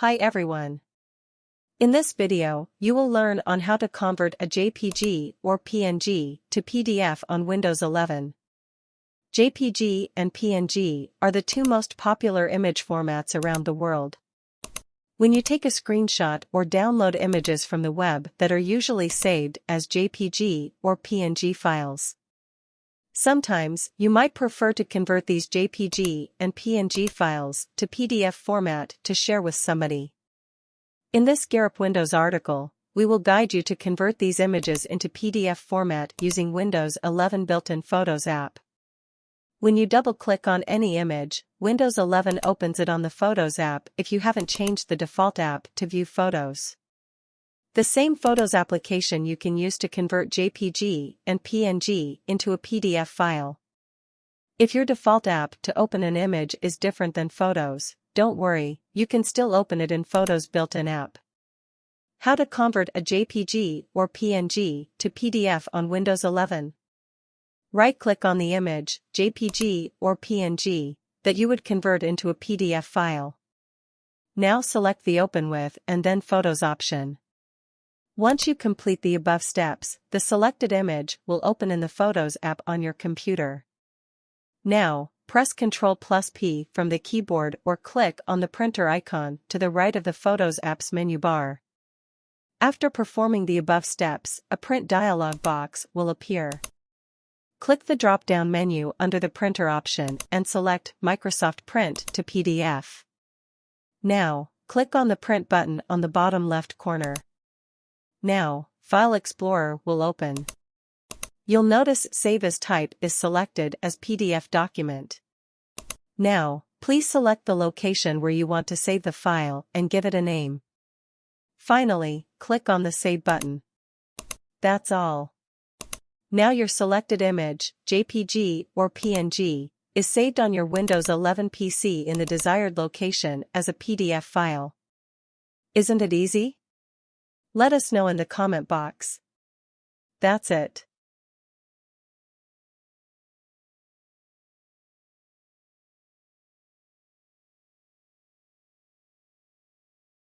Hi everyone. In this video, you will learn on how to convert a JPG or PNG to PDF on Windows 11. JPG and PNG are the two most popular image formats around the world. When you take a screenshot or download images from the web that are usually saved as JPG or PNG files. Sometimes, you might prefer to convert these JPG and PNG files to PDF format to share with somebody. In this Garip Windows article, we will guide you to convert these images into PDF format using Windows 11 built-in Photos app. When you double-click on any image, Windows 11 opens it on the Photos app if you haven't changed the default app to view photos. The same Photos application you can use to convert JPG and PNG into a PDF file. If your default app to open an image is different than Photos, don't worry, you can still open it in Photos built-in app. How to convert a JPG or PNG to PDF on Windows 11. Right-click on the image, JPG or PNG, that you would convert into a PDF file. Now select the Open With and then Photos option. Once you complete the above steps, the selected image will open in the Photos app on your computer. Now, press Ctrl+P from the keyboard or click on the printer icon to the right of the Photos app's menu bar. After performing the above steps, a print dialog box will appear. Click the drop-down menu under the printer option and select Microsoft Print to PDF. Now, click on the Print button on the bottom left corner. Now, File Explorer will open. You'll notice Save as Type is selected as PDF document. Now, please select the location where you want to save the file and give it a name. Finally, click on the Save button. That's all. Now your selected image, JPG or PNG, is saved on your Windows 11 PC in the desired location as a PDF file. Isn't it easy? Let us know in the comment box. That's it.